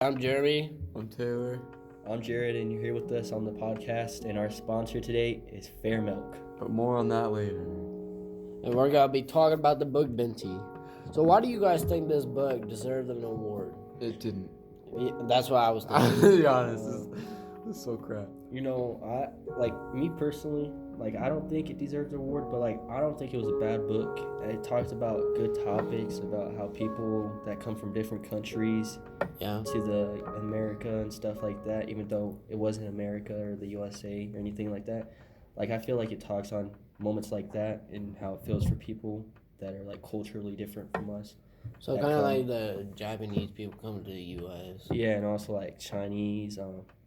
I'm Jeremy. I'm Taylor. I'm Jared, and you're here with us on the podcast. And our sponsor today is Fair Milk. But more on that later. And we're going to be talking about the book Binti. So why do you guys think this book deserved an award? It didn't. Yeah, that's what I was thinking. To be honest, this is so crap. You know, me personally, I don't think it deserves an award, but I don't think it was a bad book. It talked about good topics, about how people that come from different countries to the America and stuff like that, even though it wasn't America or the USA or anything like that. I feel like it talks on moments like that and how it feels for people that are culturally different from us. So kind of like the Japanese people coming to the U.S. Yeah, and also Chinese,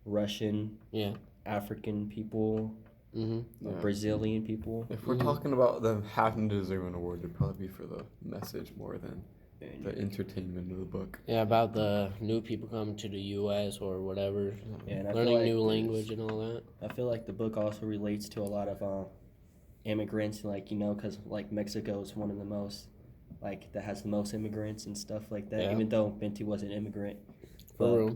Russian, African people, Brazilian people. If we're talking about them having to deserve an award, it'd probably be for the message more than the entertainment of the book. Yeah, about the new people coming to the U.S. or whatever, and learning new language and all that. I feel like the book also relates to a lot of immigrants, because Mexico is one of the most, that has the most immigrants and stuff like that, even though Binti was an immigrant. But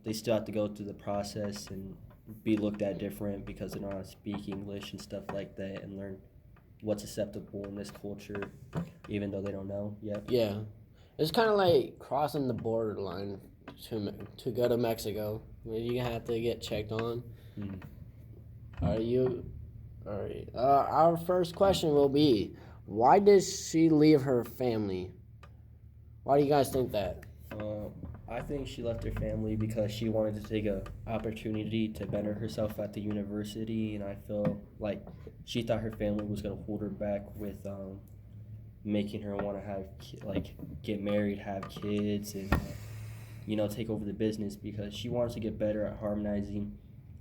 they still have to go through the process and be looked at different because they don't know how to speak English and stuff like that and learn what's acceptable in this culture, even though they don't know yet. Yeah. It's kind of like crossing the borderline to go to Mexico. You have to get checked on. All right. Our first question will be, why did she leave her family? Why do you guys think that? I think she left her family because she wanted to take an opportunity to better herself at the university, and I feel like she thought her family was going to hold her back with making her want to have get married, have kids, and take over the business, because she wanted to get better at harmonizing.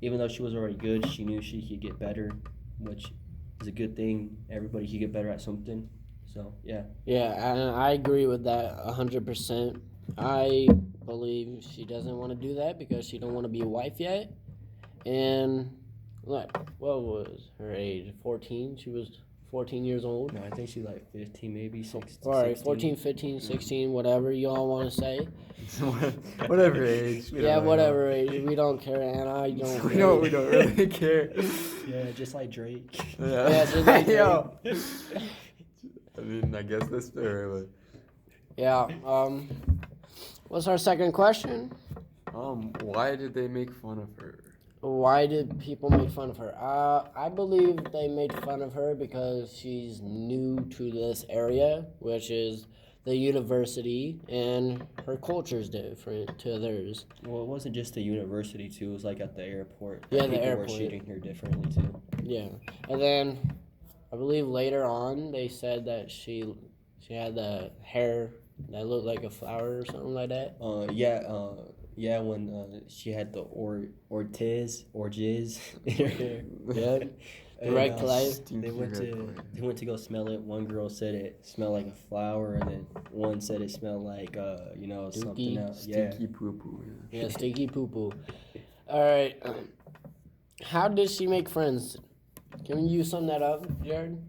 Even though she was already good, she knew she could get better, which is a good thing. Everybody could get better at something. So yeah. Yeah, and I agree with that 100%. I believe she doesn't want to do that because she don't want to be a wife yet. And what was her age? 14? She was 14 years old? No, I think she's 15, maybe 16. All right, 14, 15, 16, whatever you all want to say. Whatever age. Whatever age. We don't care, and I don't we don't really care. Yeah, just like Drake. Yeah, just like Drake. I mean, I guess that's fair, but... Yeah, what's our second question? Why did they make fun of her? Why did people make fun of her? I believe they made fun of her because she's new to this area, which is the university, and her culture's different to theirs. Well, it wasn't just the university, too. It was at the airport. Yeah, the people airport. People were treating her differently, too. Yeah, and then I believe later on they said that she had the hair that looked like a flower or something like that. Yeah, when she had the orgiz in her hair. Yeah. Direct life. They went to go smell it. One girl said it smelled like a flower, and then one said it smelled like something else. Stinky poo-poo. Yeah, stinky poo-poo. All right. How did she make friends? Can you sum that up, Jared?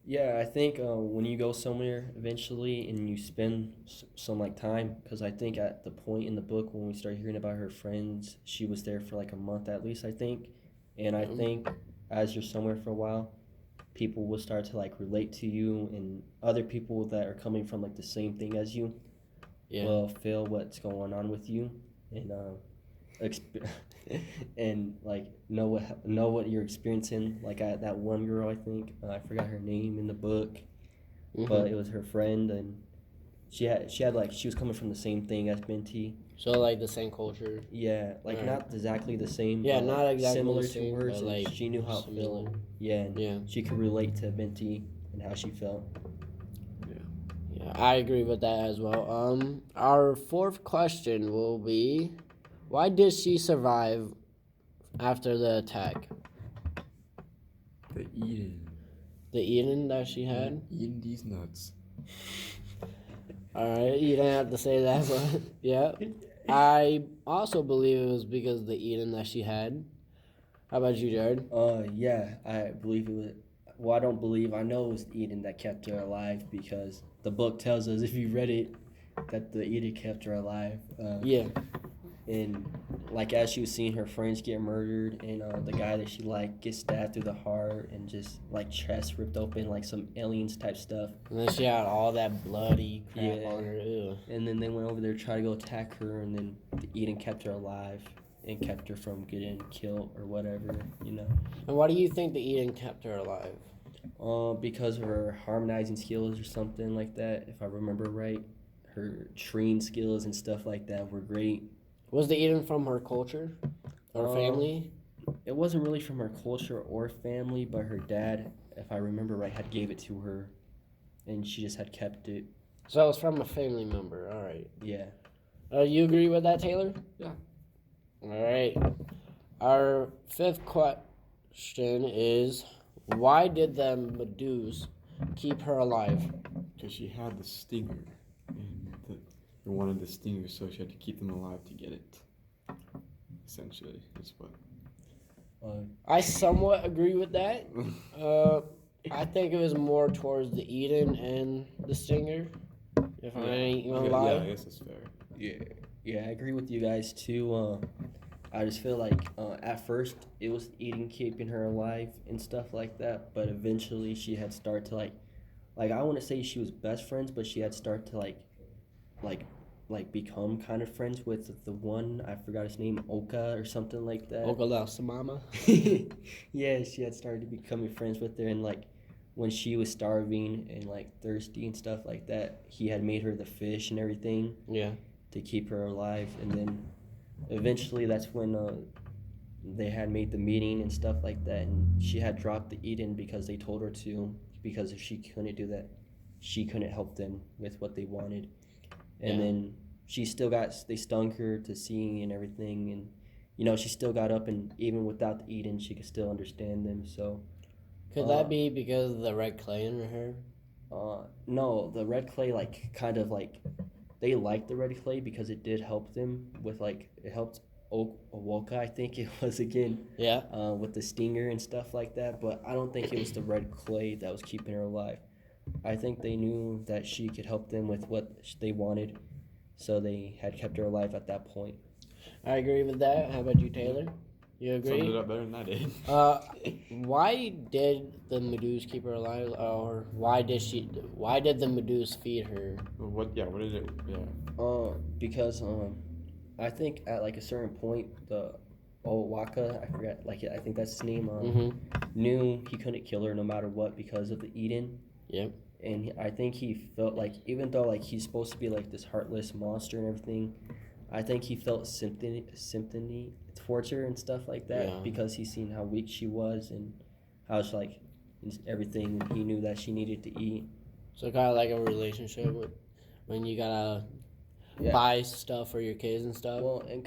Yeah, I think when you go somewhere eventually and you spend some time, because I think at the point in the book when we start hearing about her friends, she was there for a month at least, I think. And I think as you're somewhere for a while, people will start to relate to you, and other people that are coming from the same thing as you will feel what's going on with you, and and know what you're experiencing. That one girl, I think I forgot her name in the book, but it was her friend, and she was coming from the same thing as Binti. So the same culture. Yeah, not exactly the same. Yeah, but not exactly similar the same, to hers. but, And she knew how it felt. Yeah, and she could relate to Binti and how she felt. Yeah, I agree with that as well. Our fourth question will be, why did she survive after the attack? The eating. The eating that she had? Eating these nuts. All right, you didn't have to say that, but yeah. I also believe it was because of the eating that she had. How about you, Jared? Yeah, I believe it was. Well, I don't believe. I know it was Eden that kept her alive, because the book tells us, if you read it, that the Eden kept her alive. Yeah. And like as she was seeing her friends get murdered and the guy that she liked get stabbed through the heart and just like chest ripped open like some aliens type stuff. And then she had all that bloody crap Yeah. on her. Ew. And then they went over there to try to go attack her, and then the Eden kept her alive and kept her from getting killed or whatever, you know. And why do you think the Eden kept her alive? Because of her harmonizing skills or something like that, if I remember right. Her treeing skills and stuff like that were great. Was the Eden from her culture or family? It wasn't really from her culture or family, but her dad, if I remember right, had gave it to her, and she just had kept it. So it was from a family member. All right. Yeah. You agree with that, Taylor? Yeah. All right. Our fifth question is, why did the Medus keep her alive? Because she had the stinger. And they wanted the stinger, so she had to keep them alive to get it. Essentially, is what. I somewhat agree with that. I think it was more towards the Eden and the Stinger. If I ain't gonna lie. Yeah, I guess that's fair. Yeah, I agree with you guys too. I just feel like at first it was Eden keeping her alive and stuff like that, but eventually she had started to like I want to say she was best friends, but she had started to like become kind of friends with the one, I forgot his name, Oka or something like that. Oka La Samama. Yeah, she had started becoming friends with her, and like when she was starving and like thirsty and stuff like that, he had made her the fish and everything. Yeah. To keep her alive, and then eventually that's when they had made the meeting and stuff like that, and she had dropped the Eden because they told her to, because if she couldn't do that, she couldn't help them with what they wanted. And then she still they stung her to seeing and everything, and you know she still got up, and even without the Eden she could still understand them. So could that be because of the red clay in her hair? No, the red clay kind of they liked the red clay because it did help them with it helped Owoka, I think it was again. Yeah. With the stinger and stuff like that, but I don't think it was the red clay that was keeping her alive. I think they knew that she could help them with what they wanted, so they had kept her alive at that point. I agree with that. How about you, Taylor? You agree? Summed it up better than I did. Why did the Medus keep her alive, or why did the Medus feed her? What did it? Yeah. Because I think at a certain point the Owaka, I forgot, I think that's his name, knew he couldn't kill her no matter what because of the Eden. Yep. And I think he felt even though he's supposed to be this heartless monster and everything, I think he felt sympathy towards her and stuff like that, because he's seen how weak she was and how it's everything. He knew that she needed to eat. So kind of like a relationship with when you gotta buy stuff for your kids and stuff. Well, and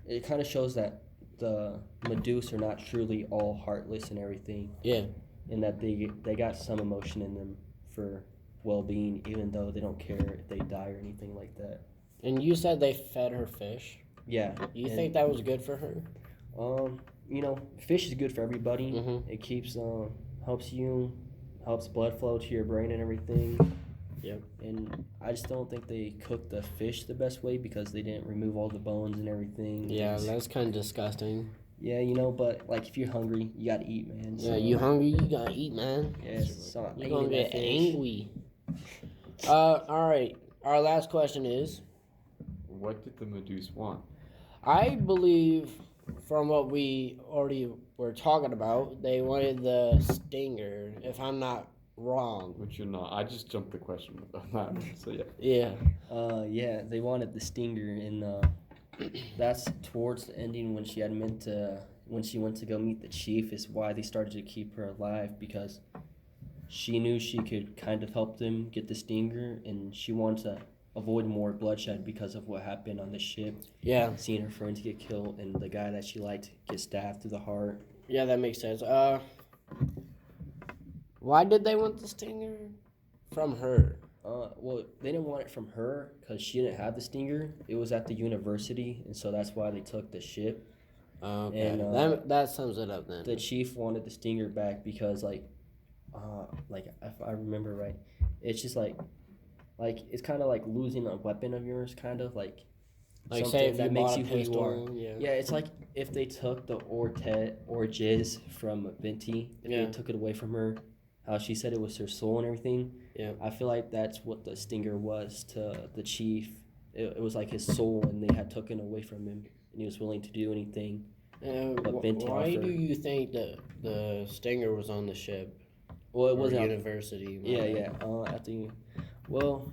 it kind of shows that the Medus are not truly all heartless and everything. Yeah. And that they got some emotion in them for well-being, even though they don't care if they die or anything like that. And you said they fed her fish. Yeah. You think that was good for her? Fish is good for everybody. Mm-hmm. It keeps helps blood flow to your brain and everything. Yep. And I just don't think they cooked the fish the best way because they didn't remove all the bones and everything. Yeah, that's kind of disgusting. Yeah, but if you're hungry, you gotta eat, man. Yeah, you hungry, you gotta eat, man. Yes, so you're gonna get angry. All right. Our last question is, what did the Medus want? I believe, from what we already were talking about, they wanted the stinger, if I'm not wrong. Which you're not. I just jumped the question with that. So yeah. Yeah. Yeah, they wanted the stinger, and that's towards the ending when she went to go meet the chief is why they started to keep her alive, because she knew she could kind of help them get the stinger, and she wanted to avoid more bloodshed because of what happened on the ship. Yeah. Seeing her friends get killed and the guy that she liked get stabbed through the heart. Yeah, that makes sense. Why did they want the stinger from her? Well, they didn't want it from her because she didn't have the stinger. It was at the university, and so that's why they took the ship. Okay, and that sums it up then. The chief wanted the stinger back because, if I remember right, it's just like it's kind of like losing a weapon of yours, kind of like Like something say if that you makes bought a you who you are. pistol, yeah. Yeah, it's like if they took the or jizz from Venti, if Yeah. they took it away from her, how she said it was her soul and everything. Yeah. I feel like that's what the stinger was to the chief. It was like his soul, and they had taken away from him, and he was willing to do anything. But Venti Why offered. do you think that the Stinger was on the ship? Well, it Or wasn't. university. my Yeah, bad. yeah. I think. Well,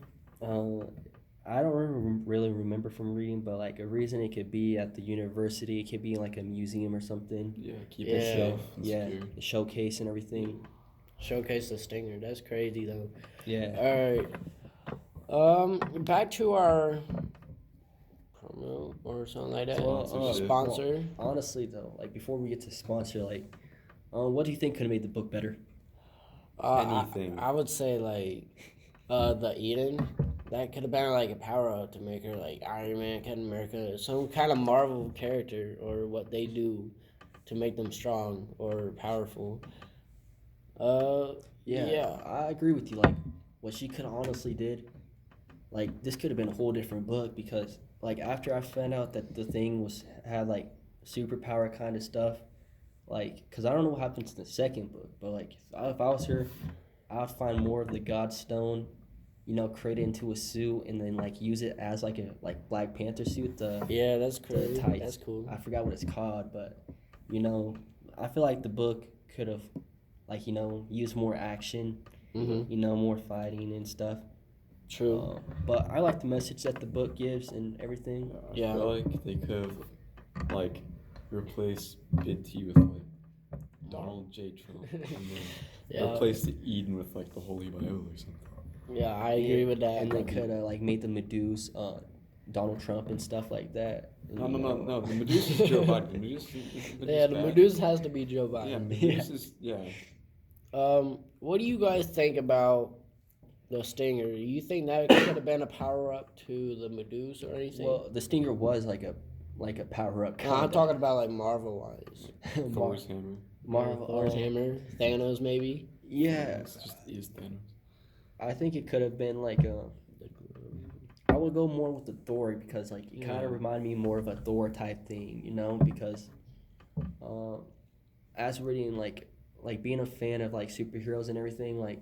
I don't really remember from reading, but like a reason it could be at the university, it could be like a museum or something. Yeah, keep Yeah. it safe and Yeah, secure. the showcase and everything. Showcase the Stinger. That's crazy though. Yeah. All right. Back to our promo or something like that. Sponsorship. Sponsor. Honestly, though, like before we get to sponsor, like, what do you think could have made the book better? Anything. I would say like the Eden. That could have been like a power up to make her like Iron Man, Captain America, some kind of Marvel character, or what they do to make them strong or powerful. Yeah. I agree with you. Like, what she could have honestly did, like, this could have been a whole different book because, like, after I found out that the thing had like superpower kind of stuff, like, cause I don't know what happens in the second book, but like, if I was her, I'd find more of the God Stone, create it into a suit and then like use it as like a Black Panther suit. Yeah, that's cool. tights. That's cool. I forgot what it's called, but I feel like the book could have used more action, more fighting and stuff. True. But I like the message that the book gives and everything. I feel like they could have like replaced Big T with like Donald J. Trump, and then replaced the Eden with like the Holy Bible or something. Yeah, I agree with that. And they could have like made the Medus Donald Trump and stuff like that. No. The Medus is Joe Biden. The Medus the Medus has to be Joe Biden. Yeah, Medus is Yeah. What do you guys think about the Stinger? Do you think that could have been a power up to the Medus or anything? Well, the Stinger was like a power up. No, I'm talking about like Marvel wise. Thor's hammer. Thor's hammer, Thanos maybe. Yeah, It's just is Thanos. I think it could have been like I would go more with the Thor because like it kind of reminded me more of a Thor type thing, because as reading like being a fan of like superheroes and everything, like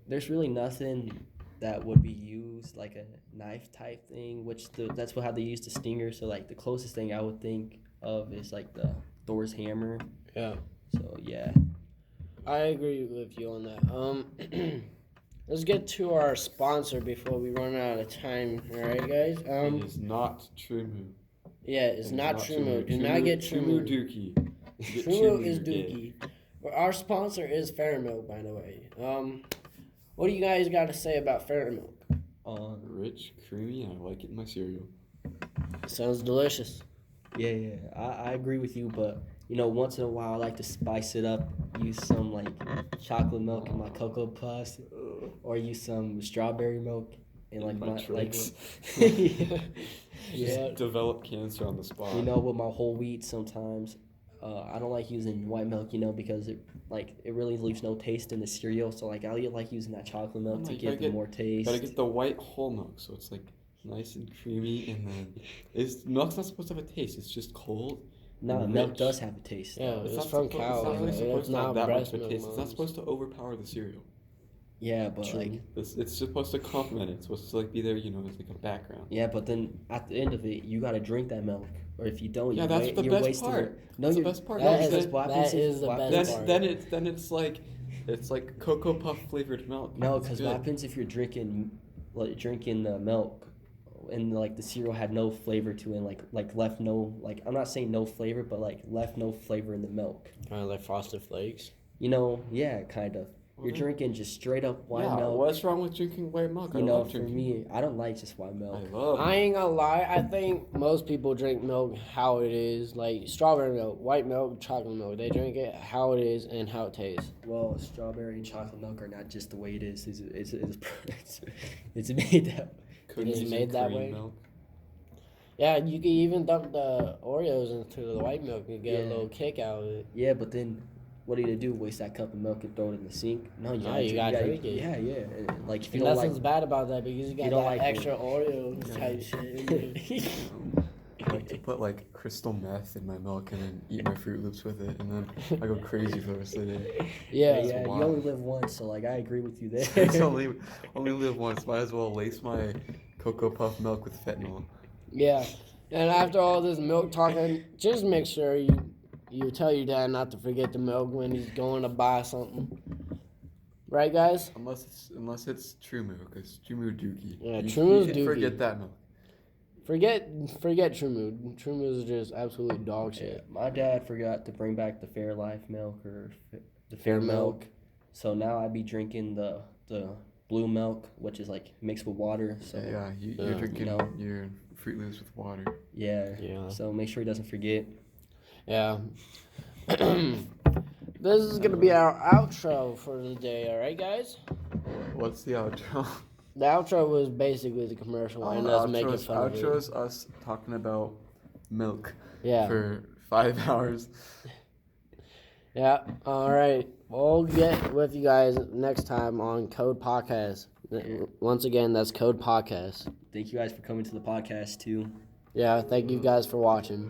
there's really nothing that would be used like a knife type thing, which that's how they use the Stinger. So like the closest thing I would think of is like the Thor's hammer. Yeah. So yeah. I agree with you on that. Let's get to our sponsor before we run out of time. All right, guys. It is not Trumu. Yeah, it's not Trumu. Do not get Trumu. Dookie. Trumu is Dookie. But our sponsor is Fair Milk, by the way. What do you guys got to say about Fair Milk? Rich, creamy, and I like it in my cereal. Sounds delicious. Yeah. I agree with you, but once in a while I like to spice it up. Use some like chocolate milk in my Cocoa Puffs, or use some strawberry milk in like my tricks. Yeah. Develop cancer on the spot. With my whole wheat sometimes. I don't like using white milk, because it really leaves no taste in the cereal. So like I like using that chocolate milk to give more taste. Gotta get the white whole milk, so it's like nice and creamy, and then milk's not supposed to have a taste. It's just cold. No, milk does have a taste. Yeah, It's it's not from supposed, cows. It's not really supposed It's to have not that much breast of a milk. taste. It's not supposed to overpower the cereal. Yeah, but True. like It's supposed to complement it. It's supposed to like be there, as like a background. yeah, but then at the end of it, you gotta drink that milk, or if you don't, Yeah, that's the best wasting part. it. That's the best part. That Because is the best part. then it's like Cocoa Puff flavored milk. No, It's because good. what happens if you're drinking the milk, and like the cereal had no flavor to it, and like left no I'm not saying no flavor, but like left no flavor in the milk. Kind of like Frosted Flakes. Yeah, kind of. You're drinking just straight up white milk. What's wrong with drinking white milk? I love For drinking. me, I don't like just white milk. I love. I ain't gonna lie. I think most people drink milk how it is, like strawberry milk, white milk, chocolate milk. They drink it how it is and how it tastes. Well, strawberry and chocolate milk are not just the way it is. It's made that. Cookies It's made and that cream way? Milk. Yeah, you can even dump the Oreos into the white milk and get a Yeah. little kick out of it. Yeah, but then what are you gonna do? Waste that cup of milk and throw it in the sink? No, you gotta drink it. Yeah, yeah. And, like if you And don't nothing's like, bad about that because you got don't that like extra Oreo type shit. I like to put like crystal meth in my milk and then eat my Fruit Loops with it, and then I go crazy for the rest of the day. Yeah, yeah. You wild. only live once, so like I agree with you there. It's only live once. Might as well lace my Cocoa Puff milk with fentanyl. Yeah. And after all this milk talking, just make sure you tell your dad not to forget the milk when he's going to buy something. Right, guys? Unless it's True Moo, because True Moo dookie. Yeah, You- True Moo's you can dookie. Forget that milk. Forget True Moo. True Moo is just absolutely dog shit. My dad forgot to bring back the Fairlife milk or the Fair milk, so now I'd be drinking the blue milk, which is like mixed with water. So Yeah, you're drinking you know. your Fruit Loops with water. yeah. Yeah. So make sure he doesn't forget. Yeah. This is gonna be our outro for the day, alright guys? What's the outro? The outro was basically the commercial and us making fun of it. Outro is us talking about milk Yeah. for 5 hours. Yeah. Alright. We'll get with you guys next time on Code Podcast. Once again, that's Code Podcast. Thank you guys for coming to the podcast too. Yeah, thank you guys for watching.